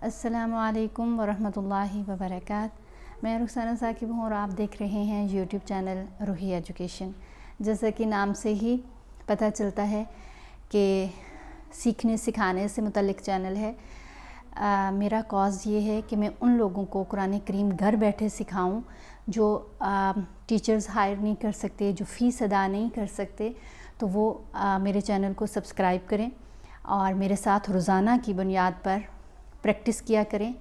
السلام علیکم ورحمۃ اللہ وبرکاتہ۔ میں رخسانہ ثاقب ہوں اور آپ دیکھ رہے ہیں یوٹیوب چینل روحی ایجوکیشن۔ جیسا کہ نام سے ہی پتہ چلتا ہے کہ سیکھنے سکھانے سے متعلق چینل ہے۔ میرا کاز یہ ہے کہ میں ان لوگوں کو قرآن کریم گھر بیٹھے سکھاؤں جو ٹیچرز ہائر نہیں کر سکتے، جو فیس ادا نہیں کر سکتے، تو وہ میرے چینل کو سبسکرائب کریں اور میرے ساتھ روزانہ کی بنیاد پر پریکٹس کیا کریں۔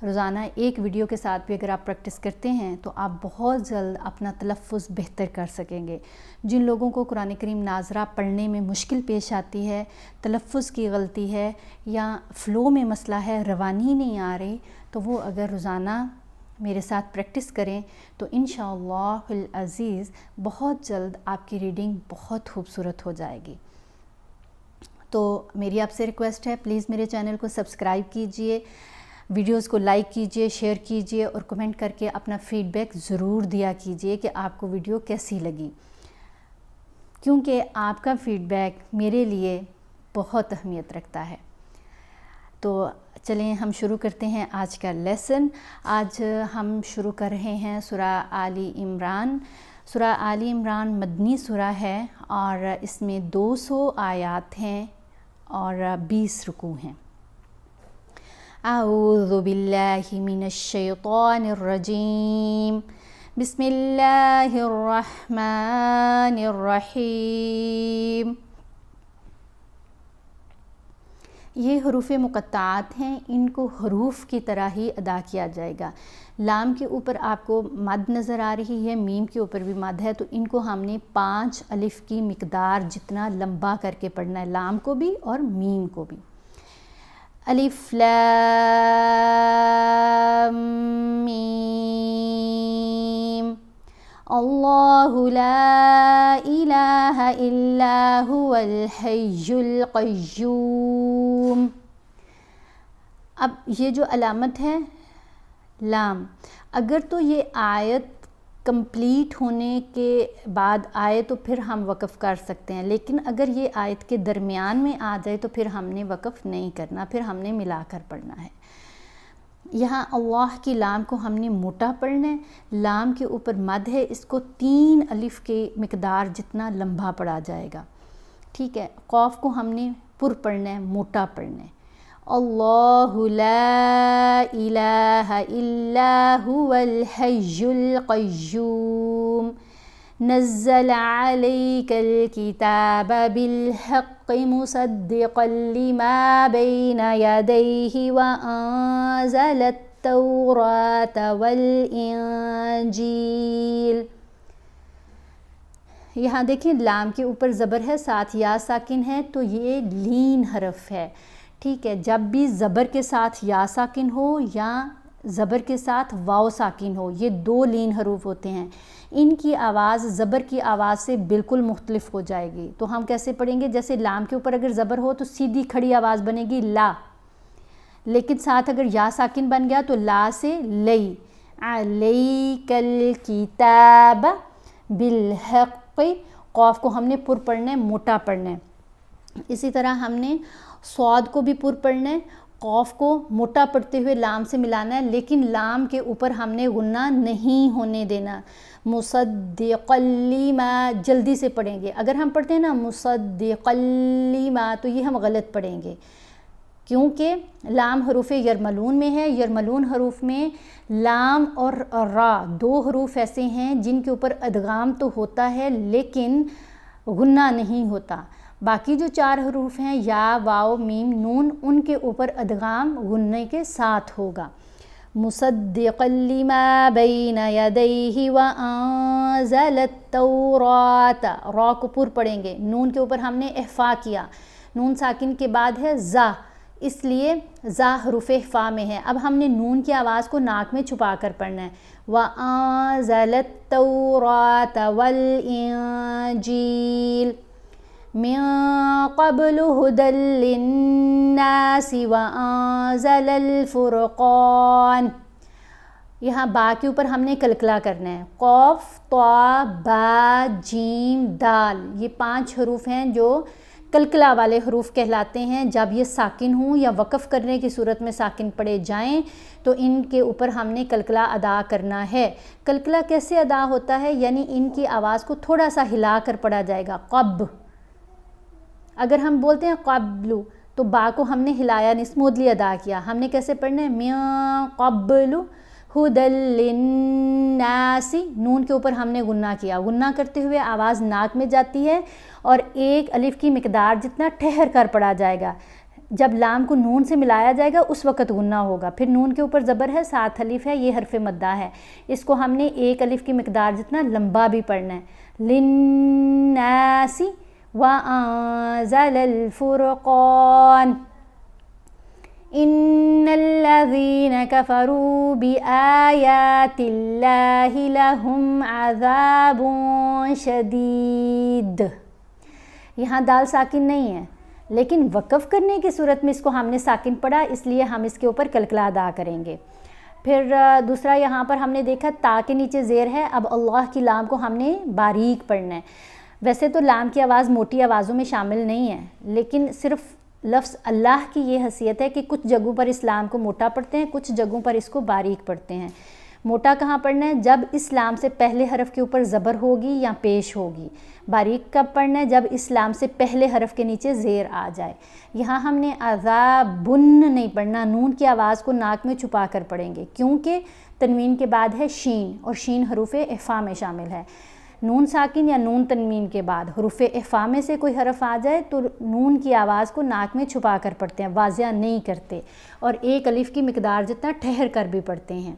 روزانہ ایک ویڈیو کے ساتھ بھی اگر آپ پریکٹس کرتے ہیں تو آپ بہت جلد اپنا تلفظ بہتر کر سکیں گے۔ جن لوگوں کو قرآن کریم ناظرہ پڑھنے میں مشکل پیش آتی ہے، تلفظ کی غلطی ہے یا فلو میں مسئلہ ہے، روانی نہیں آ رہی، تو وہ اگر روزانہ میرے ساتھ پریکٹس کریں تو انشاءاللہ العزیز بہت جلد آپ کی ریڈنگ بہت خوبصورت ہو جائے گی۔ تو میری آپ سے ریکویسٹ ہے، پلیز میرے چینل کو سبسکرائب کیجئے، ویڈیوز کو لائک کیجئے، شیئر کیجئے اور کمنٹ کر کے اپنا فیڈ بیک ضرور دیا کیجئے کہ آپ کو ویڈیو کیسی لگی، کیونکہ آپ کا فیڈ بیک میرے لیے بہت اہمیت رکھتا ہے۔ تو چلیں ہم شروع کرتے ہیں آج کا لیسن۔ آج ہم شروع کر رہے ہیں سورہ آل عمران۔ سورہ آل عمران مدنی سورہ ہے اور اس میں 200 آیات ہیں اور 20 رکوع ہیں۔ اعوذ باللہ من الشیطان الرجیم، بسم اللہ الرحمن الرحیم۔ یہ حروف مقطعات ہیں، ان کو حروف کی طرح ہی ادا کیا جائے گا۔ لام کے اوپر آپ کو مد نظر آ رہی ہے، میم کے اوپر بھی مد ہے، تو ان کو ہم نے 5 الف کی مقدار جتنا لمبا کر کے پڑھنا ہے، لام کو بھی اور میم کو بھی۔ الف لام میم، اللہ لا الہ الا هو الحی القیوم۔ اب یہ جو علامت ہے لام، اگر تو یہ آیت کمپلیٹ ہونے کے بعد آئے تو پھر ہم وقف کر سکتے ہیں، لیکن اگر یہ آیت کے درمیان میں آ جائے تو پھر ہم نے وقف نہیں کرنا، پھر ہم نے ملا کر پڑھنا ہے۔ یہاں اللہ کی لام کو ہم نے موٹا پڑھنا ہے، لام کے اوپر مد ہے، اس کو 3 الف کے مقدار جتنا لمبا پڑھا جائے گا، ٹھیک ہے۔ قاف کو ہم نے پر پڑھنا ہے، موٹا پڑھنا ہے۔ اللہ لا الہ الا هو الحی القیوم، نزل علیک الکتاب بالحق مصدقا لما بین یدیہ وانزل التوراۃ والانجیل۔ یہاں دیکھیں لام کے اوپر زبر ہے، ساتھ یا ساکن ہے، تو یہ لین حرف ہے، ٹھیک ہے۔ جب بھی زبر کے ساتھ یا ساکن ہو یا زبر کے ساتھ واو ساکن ہو، یہ 2 لین حروف ہوتے ہیں، ان کی آواز زبر کی آواز سے بالکل مختلف ہو جائے گی۔ تو ہم کیسے پڑھیں گے؟ جیسے لام کے اوپر اگر زبر ہو تو سیدھی کھڑی آواز بنے گی لا، لیکن ساتھ اگر یا ساکن بن گیا تو لا سے لئی، علیک الکتاب بالحق، قاف کو ہم نے پر پڑھنا ہے، موٹا پڑھنا ہے۔ اسی طرح ہم نے صاد کو بھی پر پڑھنا ہے، قاف کو موٹا پڑھتے ہوئے لام سے ملانا ہے، لیکن لام کے اوپر ہم نے غنہ نہیں ہونے دینا۔ مصدقا لما، جلدی سے پڑھیں گے، اگر ہم پڑھتے ہیں نا مصدقا لما تو یہ ہم غلط پڑھیں گے، کیونکہ لام حروف یرملون میں ہے۔ یرملون حروف میں لام اور را 2 حروف ایسے ہیں جن کے اوپر ادغام تو ہوتا ہے لیکن غنہ نہیں ہوتا۔ باقی جو 4 حروف ہیں یا واو میم نون، ان کے اوپر ادغام غنہ کے ساتھ ہوگا۔ مصدقا لما بین یدیہ وانزل التوراۃ، را کو پر پڑھیں گے، نون کے اوپر ہم نے اخفا کیا، نون ساکن کے بعد ہے زا، اس لیے زا حروف اخفا میں ہے۔ اب ہم نے نون کی آواز کو ناک میں چھپا کر پڑھنا ہے۔ وانزل التوراۃ والانجیل من قبل هدى للناس وانزل الفرقان۔ یہاں با کے اوپر ہم نے کلکلا کرنا ہے، قاف طا با جیم دال، یہ 5 حروف ہیں جو کلکلا والے حروف کہلاتے ہیں. جب یہ ساکن ہوں یا وقف کرنے کی صورت میں ساکن پڑے جائیں تو ان کے اوپر ہم نے کلکلا ادا کرنا ہے. کلکلا کیسے ادا ہوتا ہے؟ یعنی ان کی آواز کو تھوڑا سا ہلا کر پڑھا جائے گا. قب، اگر ہم بولتے ہیں قبلو تو با کو ہم نے ہلایا نہیں، اسموتھلی ادا کیا. ہم نے کیسے پڑھنا ہے؟ من قبلو ہدی للناس، نون کے اوپر ہم نے غنہ کیا. غنہ کرتے ہوئے آواز ناک میں جاتی ہے اور ایک الف کی مقدار جتنا ٹھہر کر پڑھا جائے گا. جب لام کو نون سے ملایا جائے گا اس وقت غنہ ہوگا. پھر نون کے اوپر زبر ہے، 7 الف ہے، یہ حرف مدہ ہے. اس کو ہم نے ایک الف کی مقدار جتنا لمبا بھی پڑھنا ہے. للناس وَأَنزَلَ الْفُرْقَانَ إِنَّ الَّذِينَ كَفَرُوا بِآيَاتِ اللَّهِ لَهُمْ عَذَابٌ شَدِيدٌ. یہاں دال ساکن نہیں ہے لیکن وقف کرنے کی صورت میں اس کو ہم نے ساکن پڑھا، اس لیے ہم اس کے اوپر کلکلا ادا کریں گے. پھر دوسرا یہاں پر ہم نے دیکھا تا کے نیچے زیر ہے. اب اللہ کی لام کو ہم نے باریک پڑھنا ہے. ویسے تو لام کی آواز موٹی آوازوں میں شامل نہیں ہے، لیکن صرف لفظ اللہ کی یہ حیثیت ہے کہ کچھ جگہوں پر اس لام کو موٹا پڑھتے ہیں، کچھ جگہوں پر اس کو باریک پڑھتے ہیں. موٹا کہاں پڑھنا ہے؟ جب اس لام سے پہلے حرف کے اوپر زبر ہوگی یا پیش ہوگی. باریک کب پڑھنا ہے؟ جب اس لام سے پہلے حرف کے نیچے زیر آ جائے. یہاں ہم نے عذابن نہیں پڑھنا، نون کی آواز کو ناک میں چھپا کر پڑھیں گے کیونکہ تنوین کے بعد ہے شین اور شین حروف اخفا میں شامل ہے. نون ساکن یا نون تنوین کے بعد حروف اخفا میں سے کوئی حرف آ جائے تو نون کی آواز کو ناک میں چھپا کر پڑھتے ہیں، واضح نہیں کرتے اور ایک الف کی مقدار جتنا ٹھہر کر بھی پڑھتے ہیں.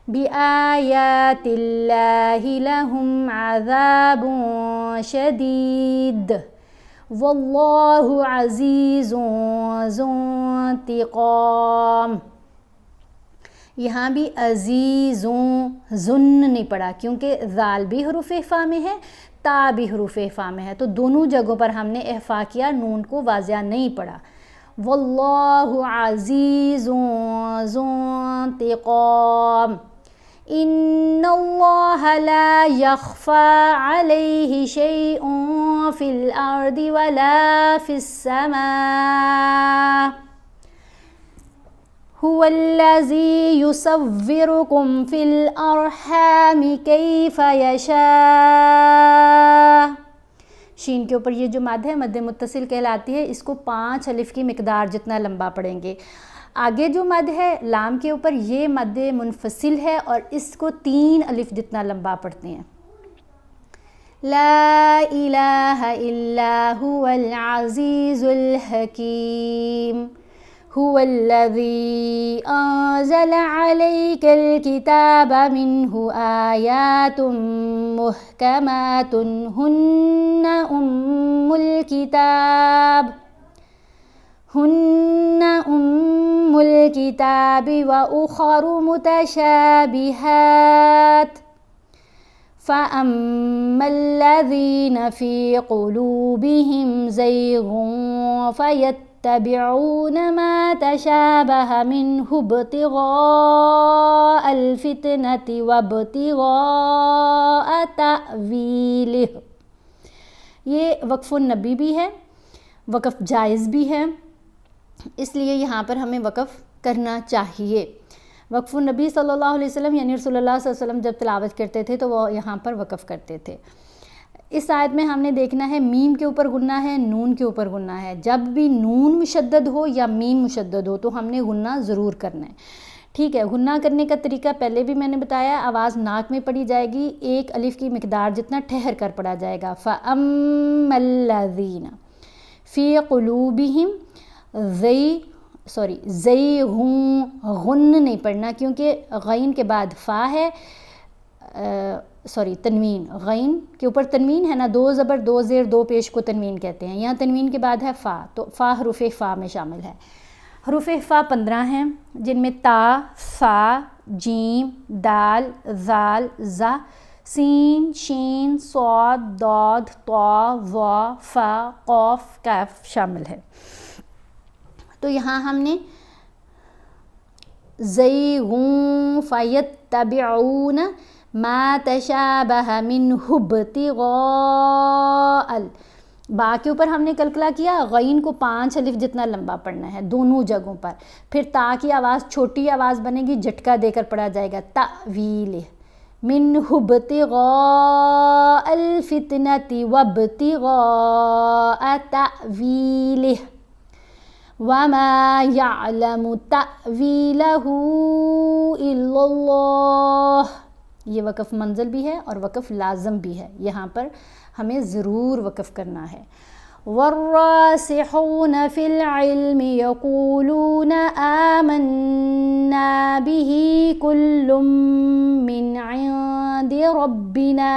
بِآيَاتِ اللَّهِ لَهُمْ عَذَابٌ شَدِيدٌ وَاللَّهُ عَزِيزٌ ذُو انتقام. یہاں بھی عزیزوں ذن نہیں پڑھا کیونکہ ذال بھی حروف اخفا میں ہے، تا بھی حروف اخفا میں ہے، تو دونوں جگہوں پر ہم نے اخفا کیا، نون کو واضح نہیں پڑھا. واللہ عزیز ذو انتقام. ان اللہ لا يخفى علیہ شیء فی الارض ولا فی السماء هو الذی یصورکم فی الارحام کیف یشاء. شین کے اوپر یہ جو مد ہے مد متصل کہلاتی ہے، اس کو 5 الف کی مقدار جتنا لمبا پڑھیں گے. آگے جو مد ہے لام کے اوپر یہ مد منفصل ہے اور اس کو 3 الف جتنا لمبا پڑھتے ہیں. لا الہ الا هو العزیز الحکیم. هو الذی انزل علیک الکتاب منہ آیات محکمات ہن ام الکتاب واخر متشابہات فَأَمَّا الَّذِينَ فِي قُلُوبِهِمْ زَيْغٌ فَيَتَّبِعُونَ مَا تَشَابَهَ مِنْهُ ابْتِغَاءَ الْفِتْنَةِ وَابْتِغَاءَ تَأْوِيلِهِ. یہ وقف النبی بھی ہے، وقف جائز بھی ہے، اس لیے یہاں پر ہمیں وقف کرنا چاہیے. وقف النبی صلی اللہ علیہ وسلم یعنی رسول اللہ صلی اللہ علیہ وسلم جب تلاوت کرتے تھے تو وہ یہاں پر وقف کرتے تھے. اس آیت میں ہم نے دیکھنا ہے میم کے اوپر غنہ ہے، نون کے اوپر غنہ ہے. جب بھی نون مشدد ہو یا میم مشدد ہو تو ہم نے غنہ ضرور کرنا ہے. ٹھیک ہے، غنہ کرنے کا طریقہ پہلے بھی میں نے بتایا. آواز ناک میں پڑھی جائے گی، ایک الف کی مقدار جتنا ٹھہر کر پڑھا جائے گا. فَأَمَّا الَّذِينَ فِي قُلُوبِهِمْ زیغٌ غن نہیں پڑھنا کیونکہ غین کے بعد فا ہے، تنوین. غین کے اوپر تنوین ہے نا، 2 زبر 2 زیر 2 پیش کو تنوین کہتے ہیں. یہاں تنوین کے بعد ہے فا، تو فا حروف فا میں شامل ہے. حروف فا 15 ہیں جن میں تا، فا، جیم، دال، ذال، زا، سین، شین، صاد، ضاد، طا، ظا، فا، قاف، کاف شامل ہے. تو یہاں ہم نے زیغون فیتبعون ما تشابہ منہ ابتغاء، با کے اوپر ہم نے کلکلا کیا، غین کو 5 الف جتنا لمبا پڑھنا ہے دونوں جگہوں پر. پھر تا کی آواز چھوٹی آواز بنے گی، جھٹکا دے کر پڑھا جائے گا تأویل. منہ ابتغاء الفتنة وابتغاء تأویلہ وما يعلم تأویلہ الا اللہ. یہ وقف منزل بھی ہے اور وقف لازم بھی ہے، یہاں پر ہمیں ضرور وقف کرنا ہے. والراسخون فی العلم یقولون آمنا به کل من عند ربنا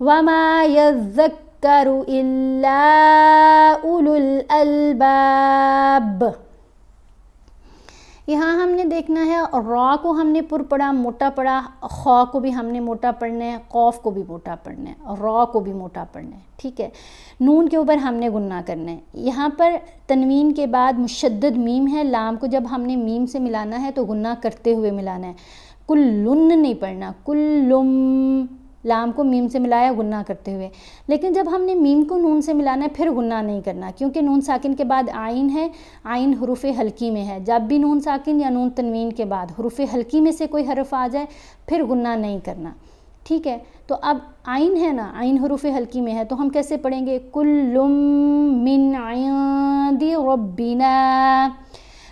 وما يذکر الا اولو الالباب. یہاں ہم نے دیکھنا ہے را کو ہم نے پر پڑھا، موٹا پڑھا، خا کو بھی ہم نے موٹا پڑھنا ہے، قوف کو بھی موٹا پڑھنا ہے، را کو بھی موٹا پڑھنا ہے. ٹھیک ہے، نون کے اوپر ہم نے گننا کرنا ہے. یہاں پر تنوین کے بعد مشدد میم ہے، لام کو جب ہم نے میم سے ملانا ہے تو گننا کرتے ہوئے ملانا ہے، کلن نہیں پڑھنا، کلم. لام کو میم سے ملایا گننا کرتے ہوئے. لیکن جب ہم نے میم کو نون سے ملانا ہے پھر گننا نہیں کرنا، کیونکہ نون ساکن کے بعد آئین ہے، آئین حروف حلقی میں ہے. جب بھی نون ساکن یا نون تنوین کے بعد حروف حلقی میں سے کوئی حرف آ جائے پھر گننا نہیں کرنا. ٹھیک ہے، تو اب آئین ہے نا، آئین حروف حلقی میں ہے تو ہم کیسے پڑھیں گے؟ کلم من عند ربنا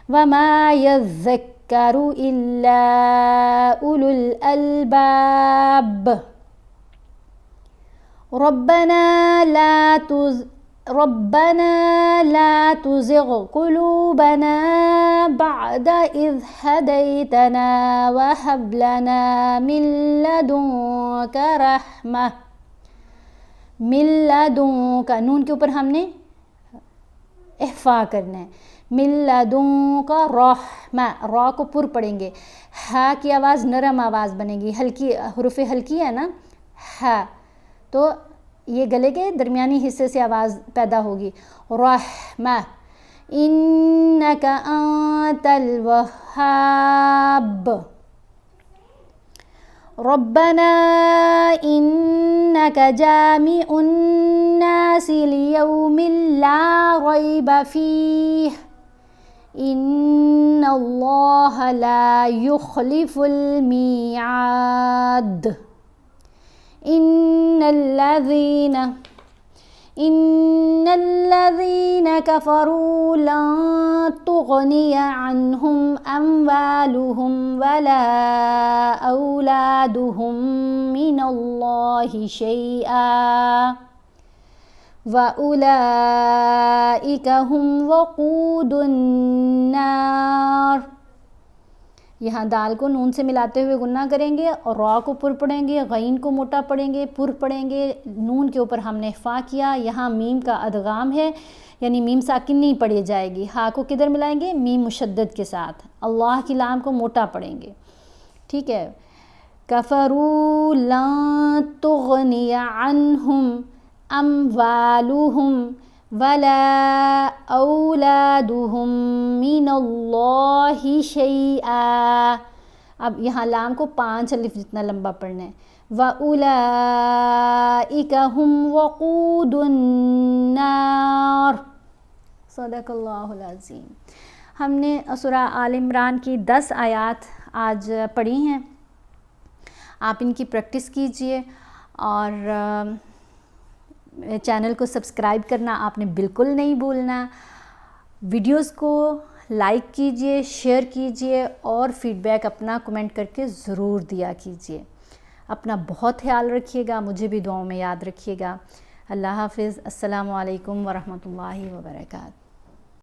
وما يذکر الا اولو الالباب. ربنا لا تزغ قلوبنا بعد إذ هديتنا وهب لنا من لدنك رحمة. من لدنك نون کے اوپر ہم نے احفا کرنا ہے، من لدنك رحمة. را کو پر پڑھیں گے، ہا کی آواز نرم آواز بنے گی، ہلکی حروف ہلکی ہے نا ہا، تو یہ گلے کے درمیانی حصے سے آواز پیدا ہوگی. رحمہ انک انت الوہاب. ربنا انک جامع الناس لیوم لا ریب فیہ ان اللہ لا یخلف المیعاد. ان الذین کفروا لن تغنی عنہم اموالہم ولا اولادہم من اللہ شیئا وَأُولَئِكَ هُمْ وَقُودُ النَّارِ. یہاں دال کو نون سے ملاتے ہوئے گننا کریں گے اور را کو پر پڑھیں گے، غین کو موٹا پڑھیں گے، پر پڑھیں گے. نون کے اوپر ہم نے فا کیا، یہاں میم کا ادغام ہے، یعنی میم ساکن نہیں پڑھی جائے گی. ہا کو کدھر ملائیں گے؟ میم مشدد کے ساتھ. اللہ کی لام کو موٹا پڑھیں گے. ٹھیک ہے، کفروا لن تغنی عنہم اموالہم ولا اولادہم من اللہ شیئا. اب یہاں لام کو 5 الف جتنا لمبا پڑھنا ہے. وَأُولَئِكَ هُمْ وَقُودُ النَّارِ. صدق اللہ العظیم. ہم نے سورہ آل عمران کی 10 آیات آج پڑھی ہیں. آپ ان کی پریکٹس کیجئے اور چینل کو سبسکرائب کرنا آپ نے بالکل نہیں بھولنا. ویڈیوز کو لائک کیجئے، شیئر کیجئے اور فیڈ بیک اپنا کمنٹ کر کے ضرور دیا کیجئے. اپنا بہت خیال رکھیے گا، مجھے بھی دعاؤں میں یاد رکھیے گا. اللہ حافظ. السلام علیکم ورحمۃ اللہ وبرکاتہ.